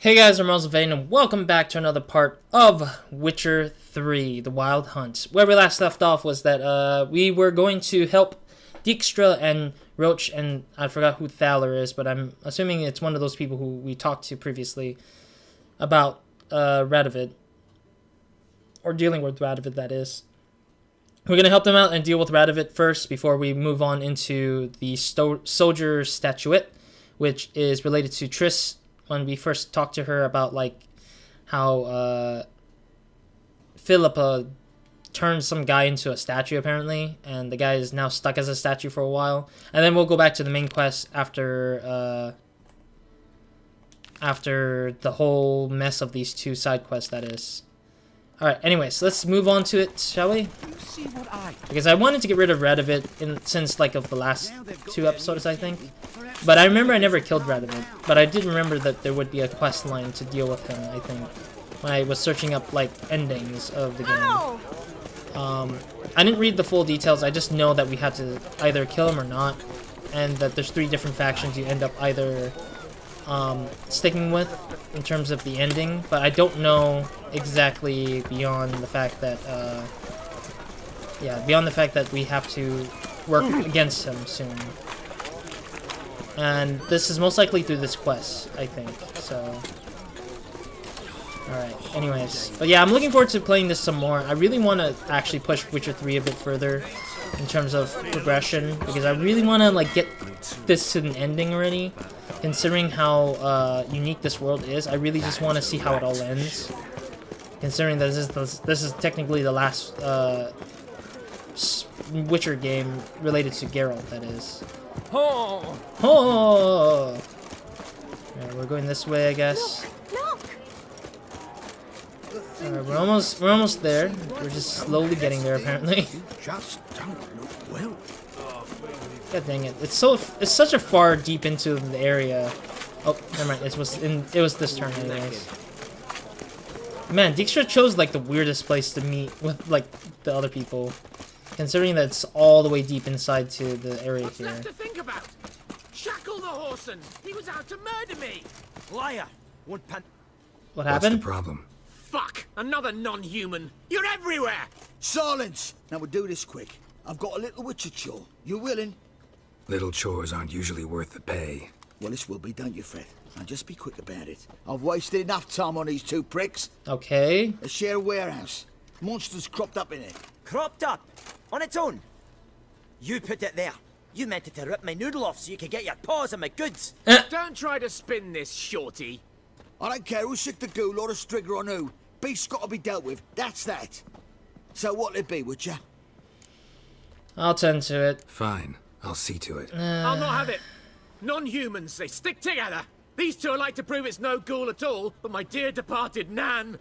Hey guys, I'm Radovid, and welcome back to another part of Witcher 3, The Wild Hunt. Where we last left off was that we were going to help Dijkstra and Roche, and I forgot who Thaler is, but I'm assuming it's one of those people who we talked to previously about Radovid. Or dealing with Radovid, that is. We're going to help them out and deal with Radovid first before we move on into the soldier statuette, which is related to Triss. When we first talked to her about like how Philippa turned some guy into a statue apparently, and the guy is now stuck as a statue for a while. And then we'll go back to the main quest after the whole mess of these two side quests, that is. Alright, anyways, let's move on to it, shall we? Because I wanted to get rid of Radovid since like of the last two episodes, I think. But I remember I never killed Radovid. But I did remember that there would be a quest line to deal with him, I think, when I was searching up like endings of the game. I didn't read the full details. I just know that we had to either kill him or not, and that there's 3 different factions you end up either sticking with in terms of the ending. But I don't know exactly beyond the fact that we have to work against him soon. And this is most likely through this quest, I think, so... Alright, anyways. But yeah, I'm looking forward to playing this some more. I really want to actually push Witcher 3 a bit further in terms of progression, because I really want to, like, get this to an ending already. Considering how unique this world is, I really just want to see how it all ends. Considering that this is technically the last Witcher game related to Geralt, that is. Oh! Oh! Alright, we're going this way, I guess. Alright, we're almost there. We're just slowly getting there, apparently. God dang it! It's such a far deep into the area. Oh, never mind. It was this turn, anyways. Man, Dijkstra chose like the weirdest place to meet with like the other people. Considering that it's all the way deep inside to the area What's here. left to think about? Shackle the horseman! He was out to murder me! Liar! What happened? What's the problem? Fuck! Another non-human! You're everywhere! Silence! Now we'll do this quick. I've got a little Witcher chore. You willing? Little chores aren't usually worth the pay. Well, this will be, don't you, Fred? Now just be quick about it. I've wasted enough time on these 2 pricks. Okay. A share warehouse. Monsters cropped up in it. Cropped up? On its own? You put it there. You meant it to rip my noodle off so you could get your paws on my goods. Don't try to spin this, shorty. I don't care who sick the ghoul or the strigger on who. Beast's got to be dealt with. That's that. So what'll it be, Witcher? I'll tend to it. Fine, I'll see to it. I'll not have it. Non-humans, they stick together. These 2 are like to prove it's no ghoul at all, but my dear departed Nan.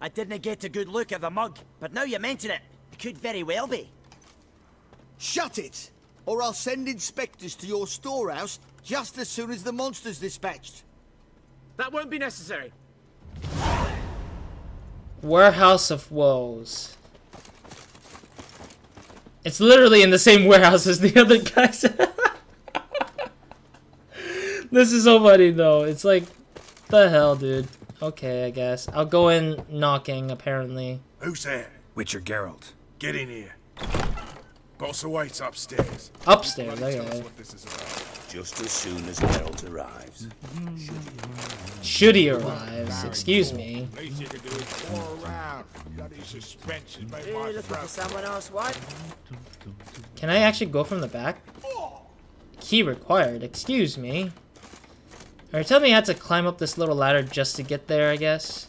I didn't get a good look at the mug, but now you mention it, it could very well be. Shut it! Or I'll send inspectors to your storehouse just as soon as the monster's dispatched. That won't be necessary. Warehouse of Woes. It's literally in the same warehouse as the other guys. This is so funny though. It's like, the hell, dude. Okay, I guess. I'll go in knocking, apparently. Who's there? Witcher Geralt. Get in here. Boss awaits upstairs. Upstairs, Bloody tell okay. us what this is about. Just as soon as Geralt arrives. Should he arrives, excuse me. Least you can do is pour around. Bloody suspense has made You my looking for throat. someone else, what? Can I actually go from the back? Key required, excuse me. Alright, tell me I had to climb up this little ladder just to get there, I guess.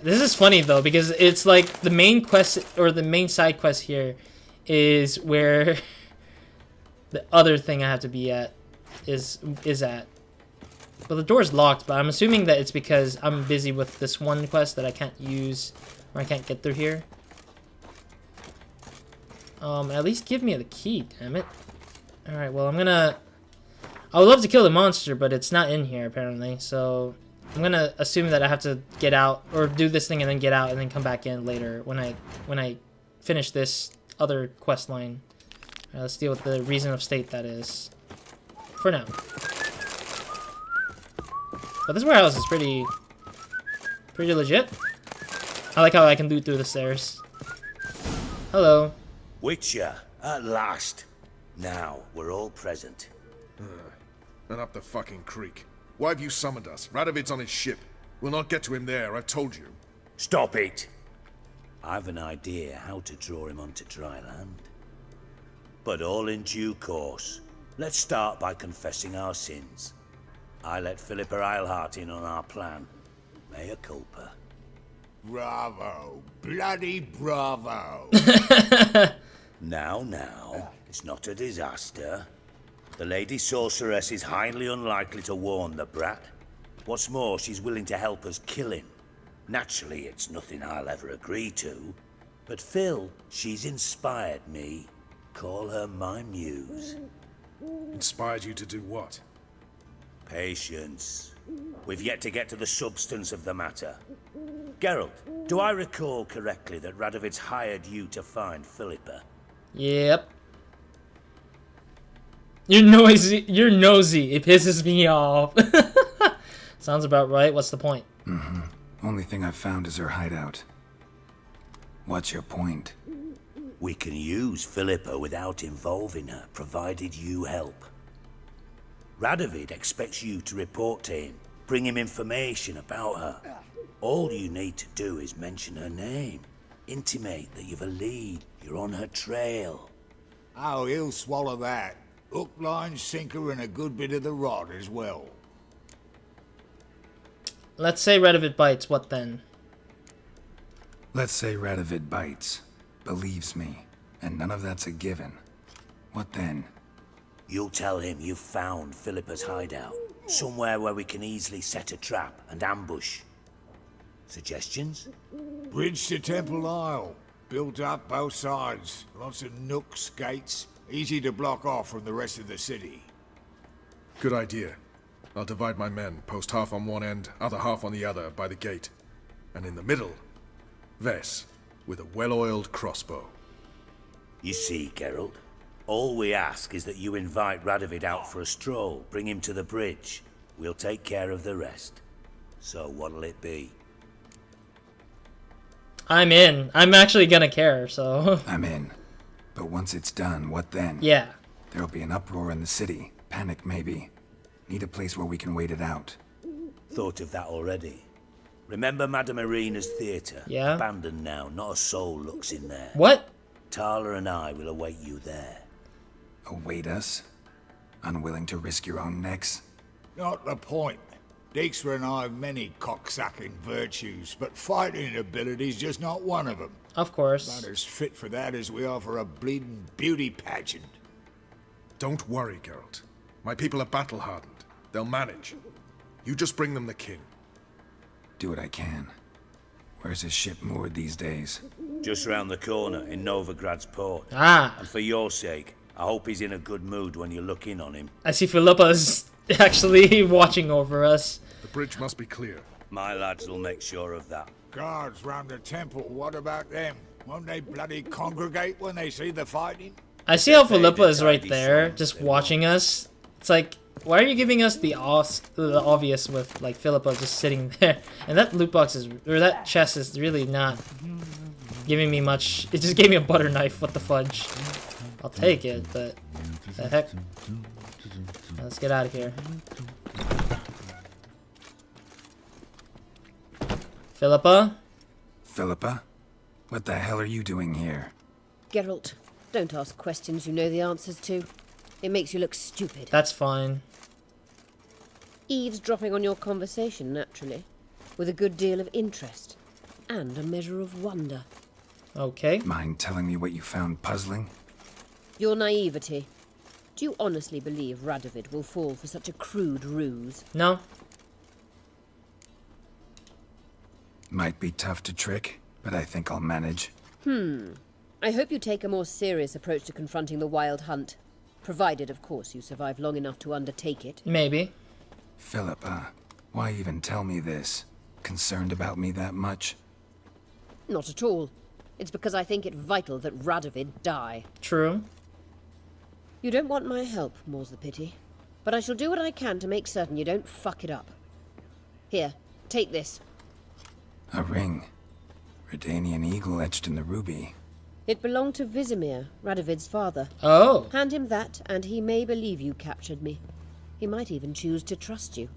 This is funny though, because it's like the main quest, or the main side quest here is where the other thing I have to be at is at. But the door's locked, but I'm assuming that it's because I'm busy with this one quest that I can't use, or I can't get through here. At least give me the key, damn it. Alright, well, I would love to kill the monster, but it's not in here, apparently, so I'm gonna assume that I have to get out, or do this thing and then get out, and then come back in later when I finish this other quest line. Let's deal with the reason of state, that is. For now. But this warehouse is pretty legit. I like how I can loot through the stairs. Hello. Witcher, at last. Now, we're all present. And up the fucking creek. Why have you summoned us? Radovid's on his ship. We'll not get to him there, I've told you. Stop it! I've an idea how to draw him onto dry land. But all in due course. Let's start by confessing our sins. I let Philippa Eilhart in on our plan. Mea culpa. Bravo. Bloody bravo. Now, it's not a disaster. The Lady Sorceress is highly unlikely to warn the brat. What's more, she's willing to help us kill him. Naturally, it's nothing I'll ever agree to. But Phil, she's inspired me. Call her my muse. Inspired you to do what? Patience. We've yet to get to the substance of the matter. Geralt, do I recall correctly that Radovid's hired you to find Philippa? Yep. You're noisy. You're nosy. It pisses me off. Sounds about right. What's the point? Only thing I've found is her hideout. What's your point? We can use Philippa without involving her, provided you help. Radovid expects you to report to him, bring him information about her. All you need to do is mention her name. Intimate that you've a lead, you're on her trail. Oh, he'll swallow that. Hook, line, sinker, and a good bit of the rod as well. Let's say Radovid bites. What then? Let's say Radovid bites, believes me, and none of that's a given. What then? You'll tell him you've found Philippa's hideout, somewhere where we can easily set a trap and ambush. Suggestions? Bridge to Temple Isle. Built up both sides. Lots of nooks, gates. Easy to block off from the rest of the city. Good idea. I'll divide my men, post half on one end, other half on the other, by the gate. And in the middle, Vess, with a well-oiled crossbow. You see, Geralt, all we ask is that you invite Radovid out for a stroll, bring him to the bridge. We'll take care of the rest. So what'll it be? I'm in. I'm actually gonna care, so... I'm in. But once it's done, what then? Yeah. There'll be an uproar in the city. Panic, maybe. Need a place where we can wait it out. Thought of that already. Remember Madame Irina's theatre? Yeah. Abandoned now, not a soul looks in there. What? Tala and I will await you there. Await us? Unwilling to risk your own necks? Not the point. Dijkstra and I have many cocksucking virtues, but fighting ability's just not one of them. Of course. About as fit for that as we are for a bleeding beauty pageant. Don't worry, Geralt. My people are battle-hardened. They'll manage. You just bring them the king. Do what I can. Where's his ship moored these days? Just round the corner in Novigrad's port. Ah. And for your sake, I hope he's in a good mood when you look in on him. I see Philippa's actually watching over us. The bridge must be clear. My lads will make sure of that. Guards round the temple, what about them? Won't they bloody congregate when they see the fighting? I see how Philippa is right there, just watching us. It's like, why are you giving us the obvious with, like, Philippa just sitting there? And that loot box is, or that chest is really not giving me much. It just gave me a butter knife, what the fudge. I'll take it, but the heck. Let's get out of here. Philippa? Philippa? What the hell are you doing here? Geralt, don't ask questions you know the answers to. It makes you look stupid. That's fine. Eavesdropping on your conversation, naturally. With a good deal of interest. And a measure of wonder. Okay. Mind telling me what you found puzzling? Your naivety. Do you honestly believe Radovid will fall for such a crude ruse? No. Might be tough to trick, but I think I'll manage. I hope you take a more serious approach to confronting the Wild Hunt. Provided, of course, you survive long enough to undertake it. Maybe. Philippa, why even tell me this? Concerned about me that much? Not at all. It's because I think it vital that Radovid die. True. You don't want my help, more's the pity. But I shall do what I can to make certain you don't fuck it up. Here, take this. A ring. Redanian eagle etched in the ruby. It belonged to Vizimir, Radovid's father. Oh. Hand him that, and he may believe you captured me. He might even choose to trust you.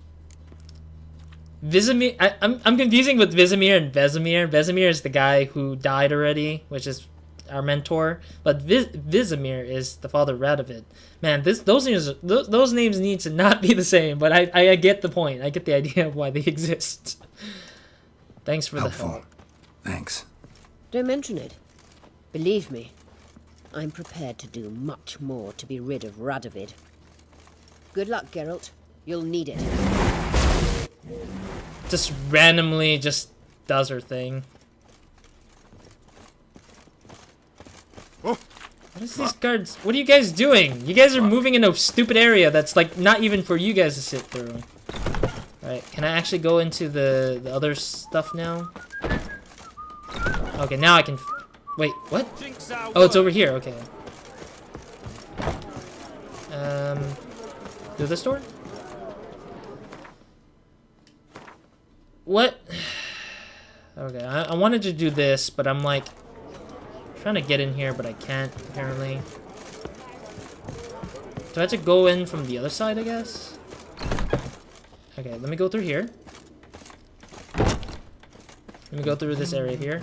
Vizimir, I'm confusing with Vizimir and Vesemir. Vesemir is the guy who died already, which is our mentor. But Vizimir is the father of Radovid. Man, those names need to not be the same. But I get the point. I get the idea of why they exist. Thanks for the help. Thanks. Don't mention it. Believe me, I'm prepared to do much more to be rid of Radovid. Good luck, Geralt. You'll need it. Just randomly just does her thing. What is these guards? What are you guys doing? You guys are moving in a stupid area that's like not even for you guys to sit through. Alright, can I actually go into the other stuff now? Okay, now I can... Wait, what? Oh, it's over here, okay. Through this door? What? Okay, I wanted to do this, but I'm like... trying to get in here, but I can't, apparently. Do I have to go in from the other side, I guess? Okay, let me go through here. Let me go through this area here.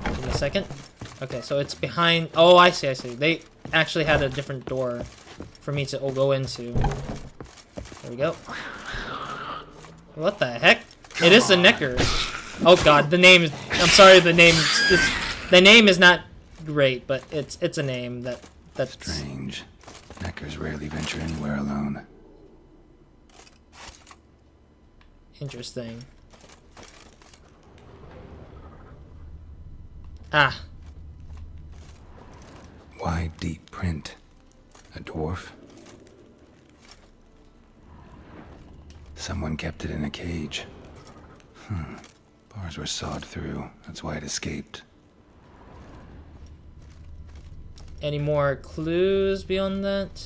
Give me a second. Okay, so it's behind... Oh, I see, I see. They actually had a different door for me to go into. There we go. What the heck? It is the Necker. Oh god, the name... I'm sorry, the name... The name is not great, but it's a name that's... Strange. Neckers rarely venture anywhere alone. Interesting. Ah. Wide, deep print. A dwarf? Someone kept it in a cage. Bars were sawed through. That's why it escaped. Any more clues beyond that?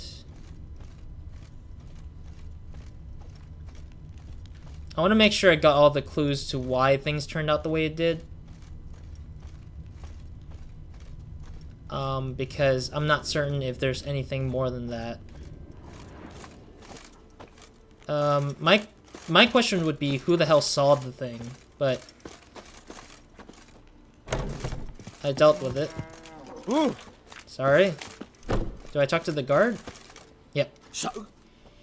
I want to make sure I got all the clues to why things turned out the way it did. Because I'm not certain if there's anything more than that. My question would be who the hell sawed the thing, but I dealt with it. Ooh. Sorry. Do I talk to the guard? Yep. So,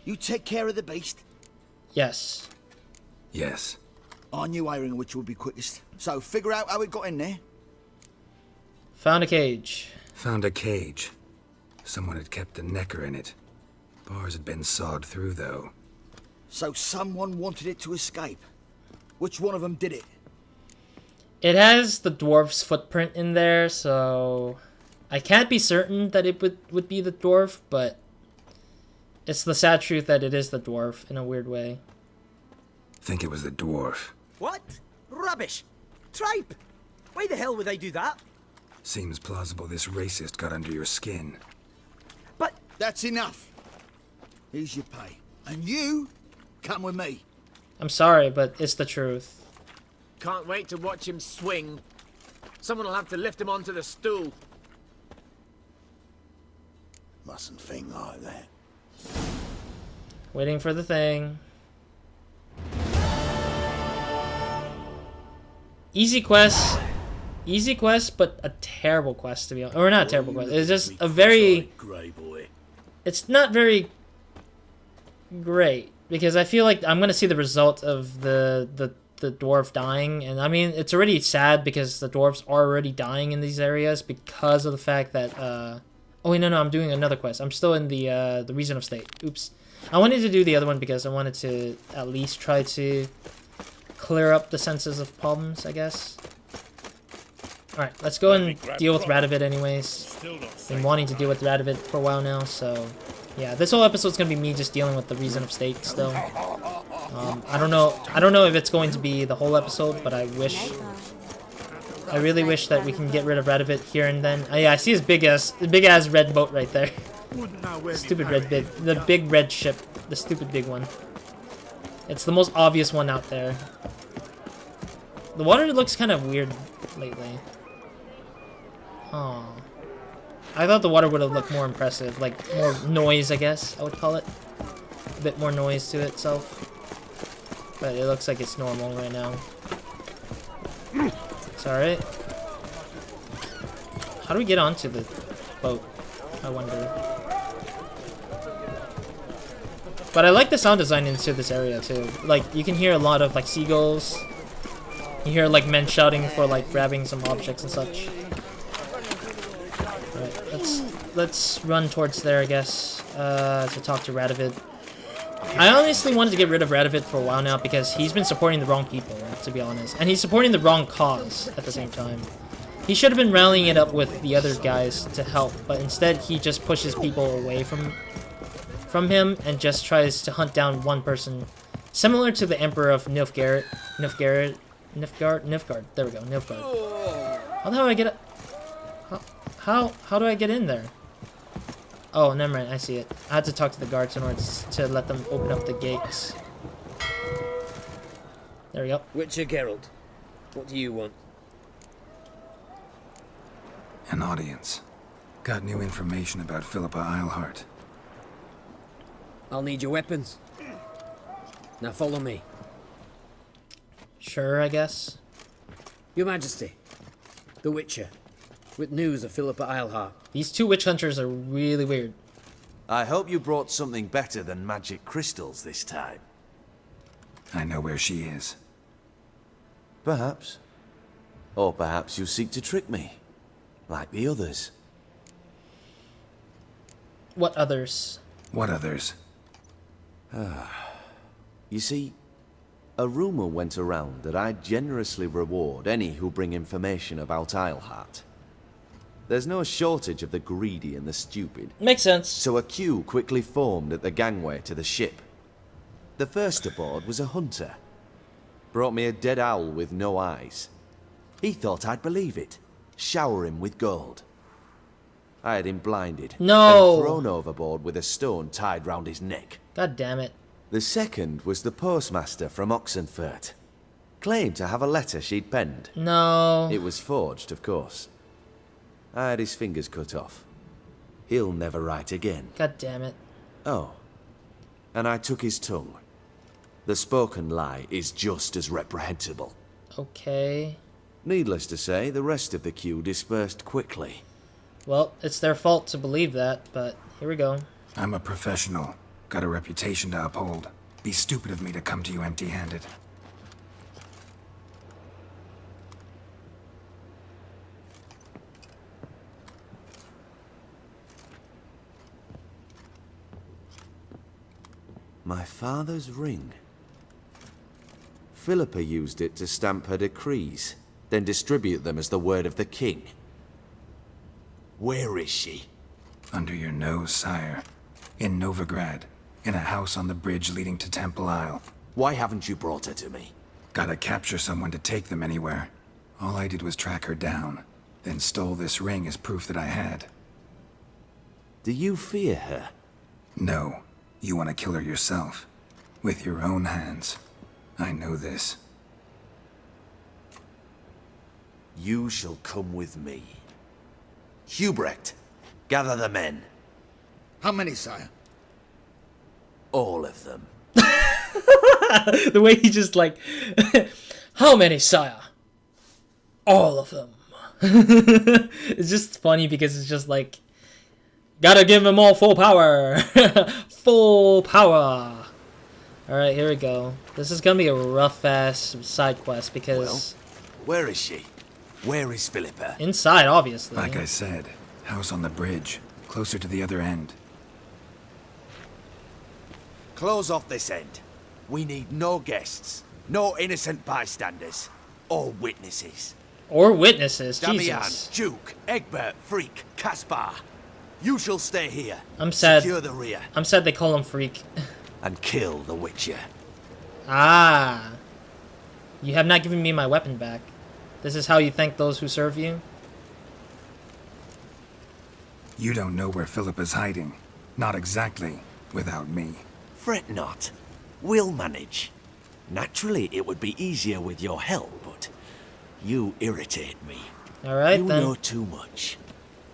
you take care of the beast? Yes. Yes. I knew ironing which would be quickest. So, figure out how it got in there. Found a cage. Found a cage. Someone had kept a Necker in it. Bars had been sawed through, though. So someone wanted it to escape. Which one of them did it? It has the dwarf's footprint in there, so... I can't be certain that it would be the dwarf, but... It's the sad truth that it is the dwarf, in a weird way. Think it was the dwarf. What? Rubbish! Tripe! Why the hell would I do that? Seems plausible this racist got under your skin. But... That's enough. Here's your pay. And you, come with me. I'm sorry, but it's the truth. Can't wait to watch him swing. Someone will have to lift him onto the stool. Mustn't think like that. Waiting for the thing. Easy quest. Easy quest, but a terrible quest, to be honest. Or not a terrible quest. It's just a very... It's not very great. Because I feel like I'm going to see the result of the dwarf dying. And I mean, it's already sad because the dwarves are already dying in these areas because of the fact that... Oh, wait, no, I'm doing another quest. I'm still in the Reason of State. Oops. I wanted to do the other one because I wanted to at least try to clear up the senses of problems, I guess. Alright, let's go and deal with Radovid anyways. Been wanting to deal with Radovid for a while now, so... Yeah, this whole episode's gonna be me just dealing with the Reason of State still. I don't know if it's going to be the whole episode, but I really wish that we can get rid of Radovid here and then. Oh, yeah, I see his big ass red boat right there. Wouldn't know where Stupid red big, the big red ship, the stupid big one. It's the most obvious one out there. The water looks kind of weird lately. Oh, I thought the water would have looked more impressive, like more noise, I guess I would call it. A bit more noise to itself. But it looks like it's normal right now. It's alright. How do we get onto the boat? I wonder. But I like the sound design into this area too. Like, you can hear a lot of like seagulls. You hear like men shouting for like grabbing some objects and such. Alright, let's run towards there, I guess, to talk to Radovid. I honestly wanted to get rid of Radovid for a while now because he's been supporting the wrong people, to be honest. And he's supporting the wrong cause at the same time. He should have been rallying it up with the other guys to help, but instead he just pushes people away from him and just tries to hunt down one person. Similar to the Emperor of Nilfgaard. There we go, Nilfgaard. How the hell do I get it? How do I get in there? Oh, never mind, I see it. I had to talk to the guards in order to let them open up the gates. There we go. Witcher Geralt, what do you want? An audience. Got new information about Philippa Eilhart. I'll need your weapons. Now follow me. Sure, I guess. Your Majesty, the Witcher, with news of Philippa Eilhart. These two witch hunters are really weird. I hope you brought something better than magic crystals this time. I know where she is. Perhaps. Or perhaps you seek to trick me, like the others. What others? What others? You see, a rumor went around that I'd generously reward any who bring information about Eilhart. There's no shortage of the greedy and the stupid. Makes sense. So a queue quickly formed at the gangway to the ship. The first aboard was a hunter. Brought me a dead owl with no eyes. He thought I'd believe it. Shower him with gold. I had him blinded. No. And thrown overboard with a stone tied round his neck. God damn it. The second was the postmaster from Oxenfurt. Claimed to have a letter she'd penned. No. It was forged, of course. I had his fingers cut off. He'll never write again. God damn it. Oh. And I took his tongue. The spoken lie is just as reprehensible. Okay. Needless to say, the rest of the queue dispersed quickly. Well, it's their fault to believe that, but here we go. I'm a professional. Got a reputation to uphold. Be stupid of me to come to you empty-handed. My father's ring. Philippa used it to stamp her decrees, then distribute them as the word of the king. Where is she? Under your nose, sire. In Novigrad. In a house on the bridge leading to Temple Isle. Why haven't you brought her to me? Gotta capture someone to take them anywhere. All I did was track her down, then stole this ring as proof that I had. Do you fear her? No. You want to kill her yourself. With your own hands. I know this. You shall come with me. Hubrecht, gather the men. How many, sire? All of them. The way he just like... How many, sire? All of them. It's just funny because it's just like... Gotta give them all full power. Full power. Alright, here we go. This is gonna be a rough-ass side quest because... Well, where is she? Where is Philippa? Inside, obviously. Like I said, house on the bridge. Closer to the other end. Close off this end. We need no guests, no innocent bystanders, or witnesses. Or witnesses, Damian, Jesus. Duke, Egbert, Freak, Caspar. You shall stay here. I'm sad. Secure the rear. I'm sad they call him Freak. And kill the Witcher. Ah. You have not given me my weapon back. This is how you thank those who serve you? You don't know where Philippa's hiding. Not exactly without me. Fret not. We'll manage. Naturally, it would be easier with your help, but you irritate me. Alright, you then. know too much.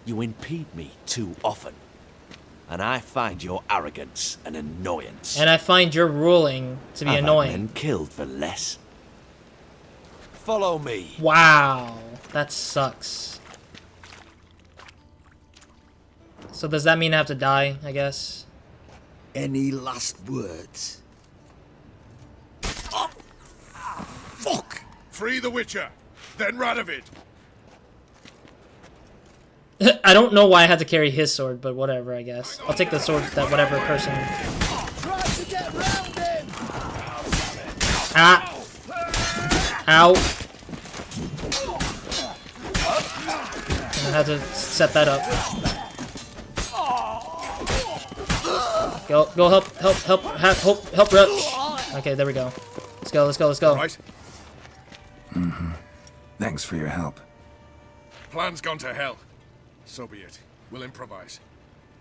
You impede me too often. And I find your arrogance an annoyance. And I find your ruling to be I've had annoying. men killed for less. Follow me. Wow, that sucks. So does that mean I have to die, I guess? Any last words? Fuck! Free the Witcher, then Radovid. I don't know why I had to carry his sword, but whatever, I guess. I'll take the sword that whatever person... Try to get round him! Ah! Ow! I had to set that up. Go help Roche. Okay, there we go. Let's go. Right. Thanks for your help. Plan's gone to hell. So be it. We'll improvise.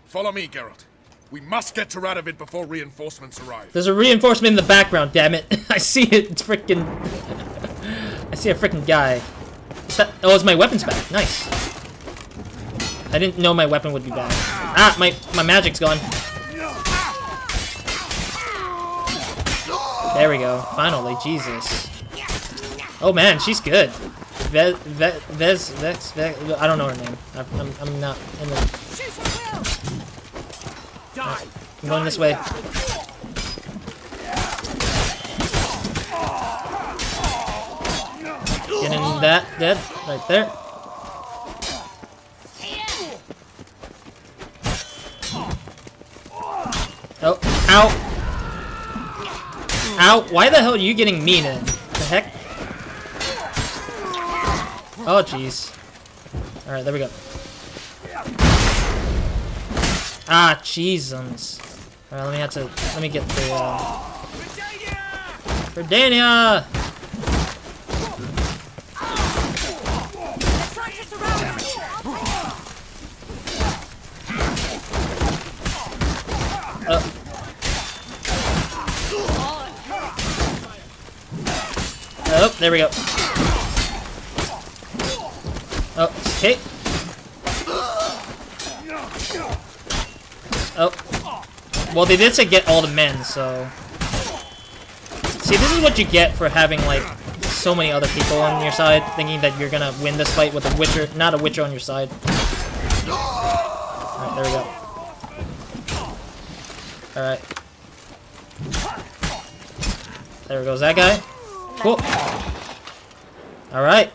Follow me, Geralt. We must get to Radovid before reinforcements arrive. There's a reinforcement in the background, damn it. I see it, it's freaking... I see a freaking guy. Oh, it's my weapon's back. Nice. I didn't know my weapon would be back. Ah, my magic's gone. There we go. Finally, Jesus. Oh man, she's good. Vex. I don't know her name. I'm not in the. I'm going this way. Getting that dead right there. Oh, ow! Ow! Why the hell are you getting me then? The heck? Oh, jeez. Alright, there we go. Ah, jeezums. Alright, let me get the, Verdania! Oh, there we go. Oh, okay. Oh. Well, they did say get all the men, so... See, this is what you get for having, like, so many other people on your side, thinking that you're gonna win this fight with a Witcher, not a Witcher on your side. Alright, there we go. Alright. There goes that guy. Cool. Alright.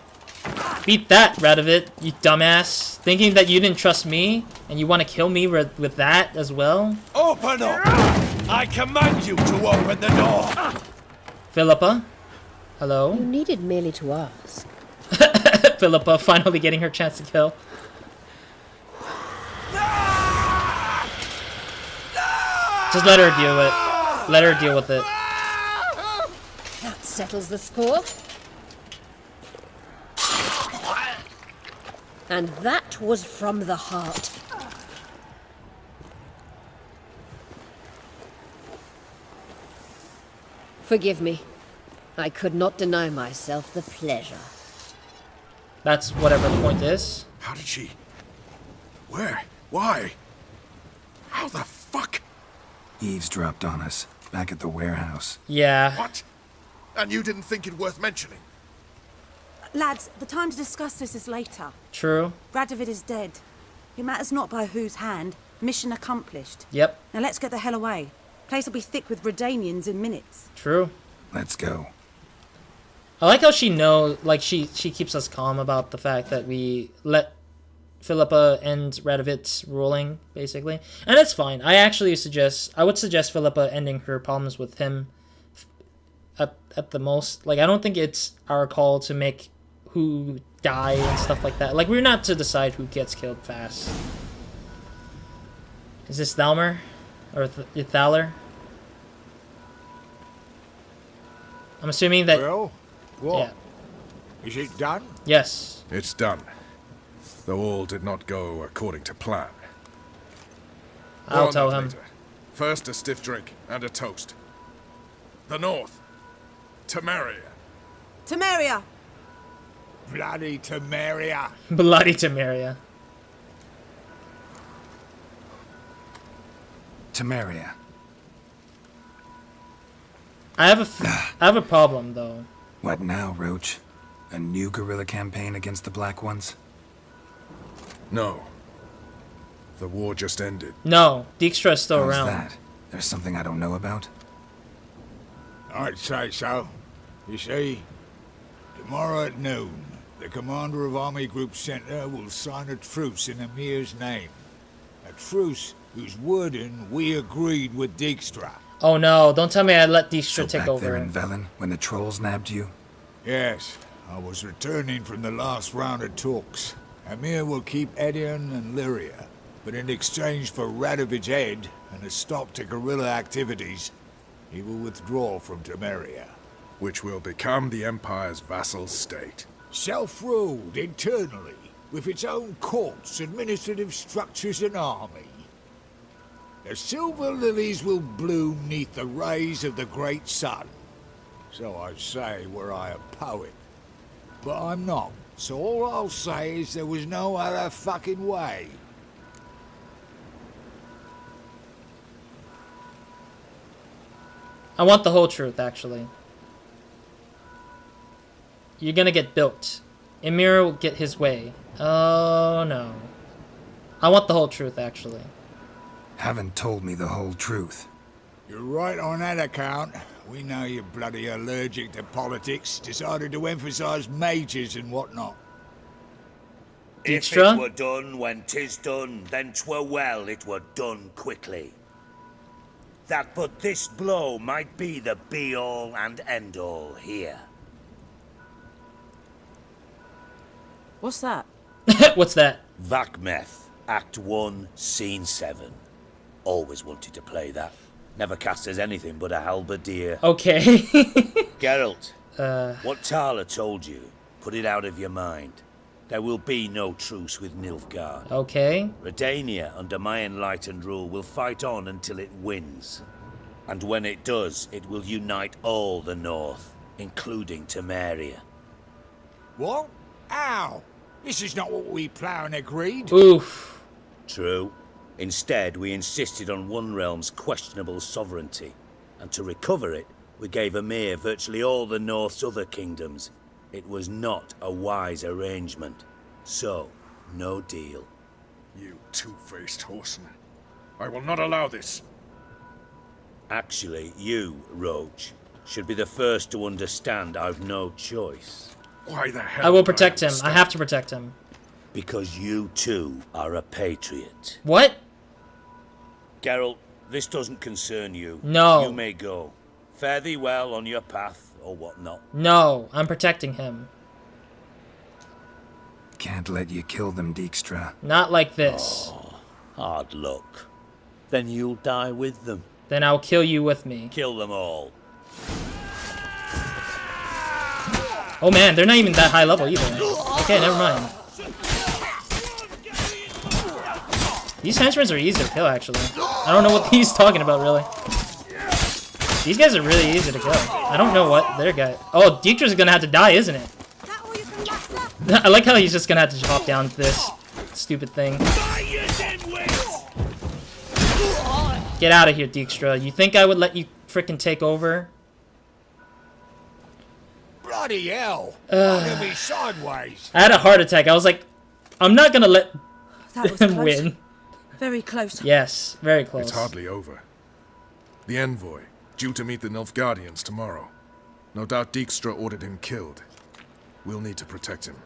Beat that, Radovid, you dumbass. Thinking that you didn't trust me, and you want to kill me with that as well? Open up! I command you to open the door! Philippa? Hello? You needed merely to ask. Philippa finally getting her chance to kill. Just let her deal with it. Let her deal with it. That settles the score. And that was from the heart. Forgive me. I could not deny myself the pleasure. That's whatever the point is. How did she... Where? Why? How the fuck? Eavesdropped on us, back at the warehouse. Yeah. What? And you didn't think it worth mentioning? Lads, the time to discuss this is later. True. Radovid is dead. It matters not by whose hand. Mission accomplished. Yep. Now let's get the hell away. Place will be thick with Redanians in minutes. True. Let's go. I like how she knows, like, she keeps us calm about the fact that we let Philippa end Radovid's ruling, basically. And it's fine. I would suggest Philippa ending her problems with him at the most. Like, I don't think it's our call to make who die and stuff like that. Like, we're not to decide who gets killed fast. Is this Thalmer? Or Thaler? I'm assuming that... Well, what? Yeah. Is it done? Yes. It's done. Though all did not go according to plan. I'll More on tell that him. later. First, a stiff drink and a toast. The North. Temeria. Temeria! Bloody Temeria. Bloody Temeria. Temeria. I have a problem though. What now, Roach? A new guerrilla campaign against the Black Ones? No. The war just ended. No, Dijkstra is still How's around. that? There's something I don't know about? I'd say so. You see, tomorrow at noon, the commander of Army Group Center will sign a truce in Emir's name. A truce whose wording we agreed with Dijkstra. Oh no, don't tell me I let Dijkstra So take back over. there in Velen, when the trolls nabbed you? Yes, I was returning from the last round of talks. Emir will keep Edion and Lyria, but in exchange for Radovid's head and a stop to guerrilla activities, he will withdraw from Temeria. Which will become the Empire's vassal state. Self-ruled internally, with its own courts, administrative structures and army. The silver lilies will bloom neath the rays of the great sun. So I say were I a poet. But I'm not, so all I'll say is there was no other fucking way. I want the whole truth, actually. You're gonna get built. Emir will get his way. Oh no. I want the whole truth, actually. Haven't told me the whole truth. You're right on that account. We know you're bloody allergic to politics, decided to emphasize majors and whatnot. If Dijkstra? it were done when 'tis done, then 'twere well it were done quickly. That but this blow might be the be-all and end-all here. What's that? What's that? V-AXYS, Act 1, Scene 7. Always wanted to play that. Never cast as anything but a halberdier. Okay. Geralt, what Tala told you, put it out of your mind. There will be no truce with Nilfgaard. Okay. Redania, under my enlightened rule, will fight on until it wins. And when it does, it will unite all the North, including Temeria. What? How? This is not what we planned and agreed. Oof. True. Instead, we insisted on one realm's questionable sovereignty, and to recover it, we gave Emir virtually all the North's other kingdoms. It was not a wise arrangement. So, no deal. You two-faced horseman. I will not allow this. Actually, you, Roche, should be the first to understand I've no choice. Why the hell? I will protect him. I have to protect him. Because you, too, are a patriot. What? Geralt, this doesn't concern you. No. You may go. Fare thee well on your path, or whatnot. No, I'm protecting him. Can't let you kill them, Dijkstra. Not like this. Oh, hard luck. Then you'll die with them. Then I'll kill you with me. Kill them all. Oh man, they're not even that high level either. Okay, never mind. These henchmen are easy to kill, actually. I don't know what he's talking about, really. These guys are really easy to kill. I don't know what their guy... Oh, Dijkstra's gonna have to die, isn't it? I like how he's just gonna have to hop down to this stupid thing. Get out of here, Dijkstra. You think I would let you frickin' take over? Bloody hell! Look me sideways. I had a heart attack. I was like, I'm not gonna let That was them close. win. Very close. Yes, very close. It's hardly over. The envoy, due to meet the Nilfgaardians tomorrow. No doubt Dijkstra ordered him killed. We'll need to protect him.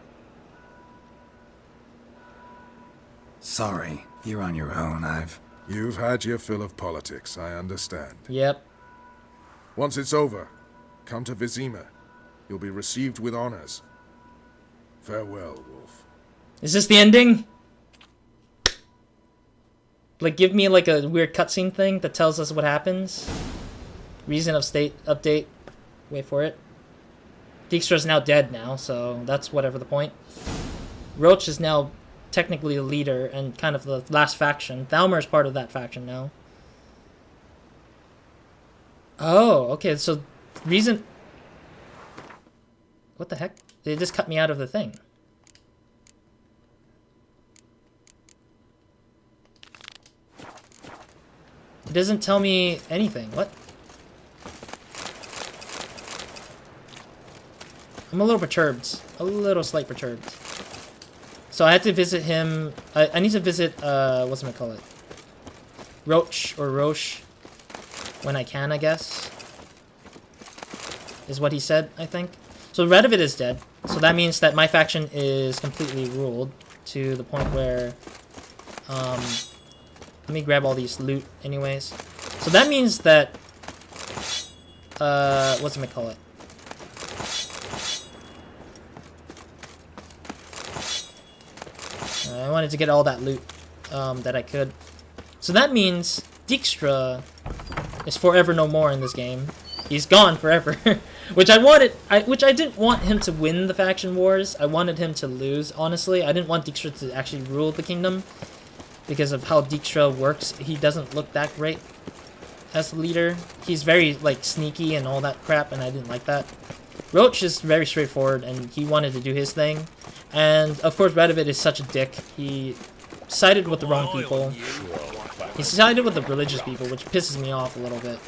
Sorry, you're on your own. You've had your fill of politics, I understand. Yep. Once it's over, come to Vizima. You'll be received with honors. Farewell, Wolf. Is this the ending? Like, give me like a weird cutscene thing that tells us what happens. Reason of state update. Wait for it. Dijkstra's now dead now, so that's whatever the point. Roche is now technically the leader and kind of the last faction. Thalmor is part of that faction now. Oh, okay, so reason... What the heck? They just cut me out of the thing. It doesn't tell me anything. What? I'm a little perturbed. A little slight perturbed. So I had to visit him. I need to visit, what's it call it? Roche or Roche. When I can, I guess. Is what he said, I think. So Radovid is dead. So that means that my faction is completely ruled. To the point where... let me grab all these loot anyways. So that means that... what's it call it? I wanted to get all that loot that I could. So that means Dijkstra is forever no more in this game. He's gone forever. Which I wanted, which I didn't want him to win the faction wars. I wanted him to lose, honestly. I didn't want Dijkstra to actually rule the kingdom. Because of how Dijkstra works, he doesn't look that great as the leader. He's very, like, sneaky and all that crap, and I didn't like that. Roche is very straightforward, and he wanted to do his thing. And, of course, Radovid is such a dick. He sided with the wrong people. He sided with the religious people, which pisses me off a little bit.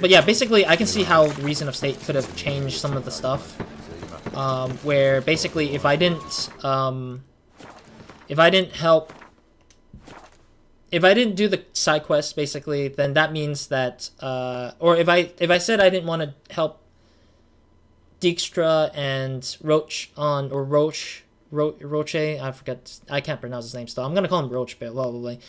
But yeah, basically, I can see how the Reason of State could have changed some of the stuff. Where, basically, if I didn't help... If I didn't do the side quests, basically, then that means that... or if I said I didn't want to help Dijkstra and Roche on... Or Roche... Roche? I forget. I can't pronounce his name still. I'm going to call him Roche, probably.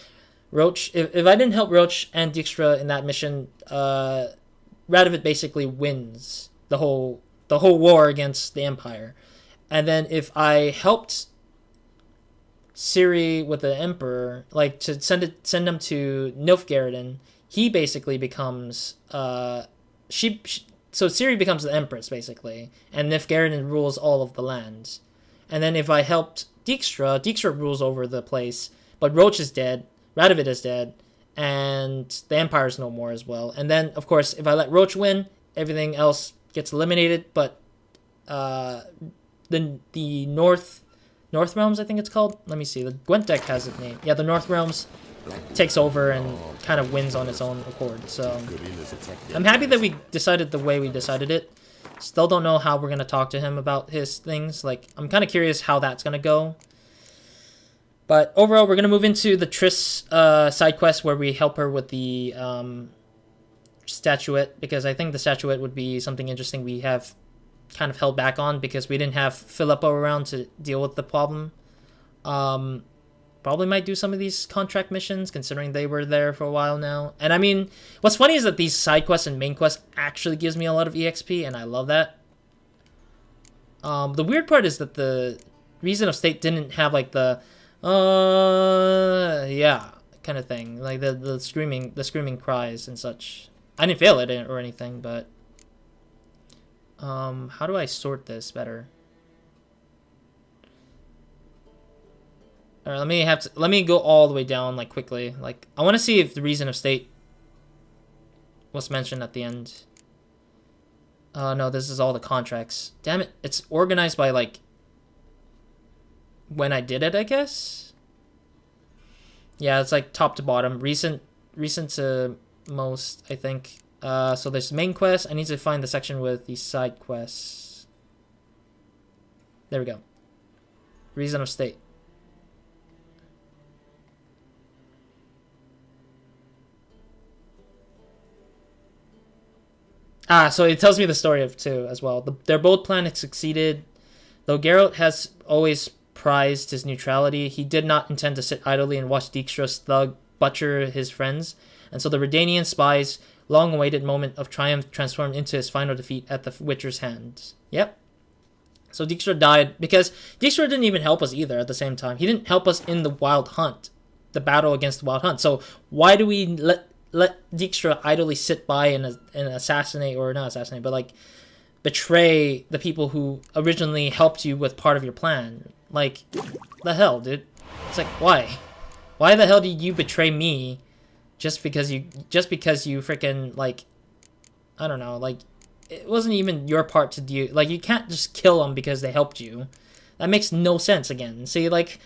Roche... If I didn't help Roche and Dijkstra in that mission, Radovid basically wins the whole war against the Empire. And then if I helped... Ciri with the Emperor, like to send him to Nilfgaarden, he basically becomes so Ciri becomes the Empress basically, and Nilfgaarden rules all of the lands. And then if I helped Dijkstra rules over the place, but Roche is dead, Radovid is dead, and the Empire's no more as well. And then of course if I let Roche win, everything else gets eliminated, but the North Realms, I think it's called. Let me see. The Gwent deck has its name. Yeah, the North Realms takes over and kind of wins on its own accord. So I'm happy that we decided the way we decided it. Still don't know how we're going to talk to him about his things. Like, I'm kind of curious how that's going to go. But overall, we're going to move into the Triss side quest where we help her with the statuette. Because I think the statuette would be something interesting we have kind of held back on because we didn't have Philippa around to deal with the problem. Probably might do some of these contract missions considering they were there for a while now. And I mean, what's funny is that these side quests and main quests actually gives me a lot of EXP and I love that. The weird part is that the Reason of State didn't have like the yeah kind of thing, like the screaming cries and such. I didn't fail it or anything, but how do I sort this better? All right, let me go all the way down like quickly. Like I want to see if the Reason of State was mentioned at the end. No, this is all the contracts. Damn it, it's organized by like when I did it, I guess. Yeah, it's like top to bottom, recent to most, I think. So there's main quest. I need to find the section with the side quests. There we go. Reason of State. So it tells me the story of two as well. Their bold plan had succeeded. Though Geralt has always prized his neutrality, he did not intend to sit idly and watch Dijkstra's thug butcher his friends. And so the Redanian spies' long-awaited moment of triumph transformed into his final defeat at the Witcher's hands. Yep. So Dijkstra died because Dijkstra didn't even help us either at the same time. He didn't help us in the Wild Hunt, the battle against the Wild Hunt. So why do we let Dijkstra idly sit by and assassinate, or not assassinate, but like betray the people who originally helped you with part of your plan? Like, the hell, dude? It's like, why? Why the hell did you betray me just because you freaking, like, I don't know, like, it wasn't even your part to do. Like, you can't just kill them because they helped you. That makes no sense again. See, like,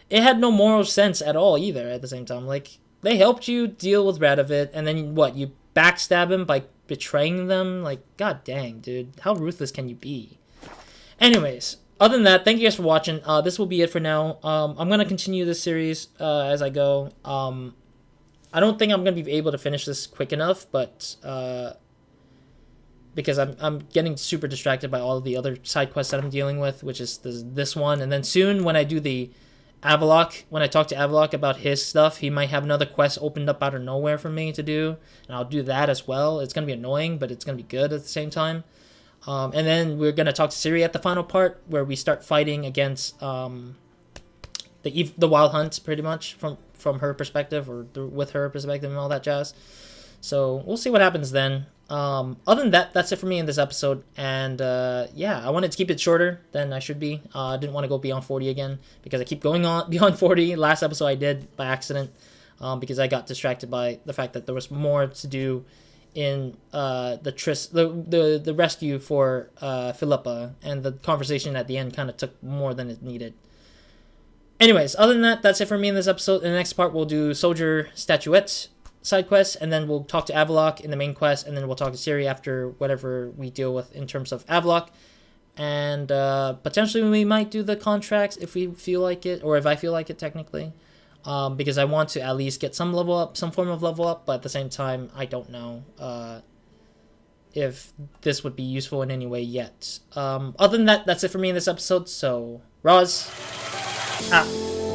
it had no moral sense at all either at the same time. Like, they helped you deal with Radovid, and then what, you backstab him by betraying them? Like, god dang, dude. How ruthless can you be? Anyways, other than that, thank you guys for watching. This will be it for now. I'm going to continue this series as I go. I don't think I'm going to be able to finish this quick enough, but because I'm getting super distracted by all of the other side quests that I'm dealing with, which is this one. And then soon when I do the Avallac'h, when I talk to Avallac'h about his stuff, he might have another quest opened up out of nowhere for me to do, and I'll do that as well. It's going to be annoying, but it's going to be good at the same time. And then we're going to talk to Ciri at the final part, where we start fighting against the Wild Hunt, pretty much, from her perspective, or with her perspective and all that jazz. So we'll see what happens then. Other than that, that's it for me in this episode. And yeah, I wanted to keep it shorter than I should be. I didn't want to go beyond 40 again, because I keep going on beyond 40. Last episode I did by accident, because I got distracted by the fact that there was more to do in the rescue for Philippa, and the conversation at the end kind of took more than it needed. Anyways, other than that, that's it for me in this episode. In the next part, we'll do Soldier Statuette side quest, and then we'll talk to Avallac'h in the main quest, and then we'll talk to Ciri after whatever we deal with in terms of Avallac'h. And potentially we might do the contracts if we feel like it, or if I feel like it technically. Because I want to at least get some level up, some form of level up, but at the same time, I don't know if this would be useful in any way yet. Other than that, that's it for me in this episode, so Roz, out.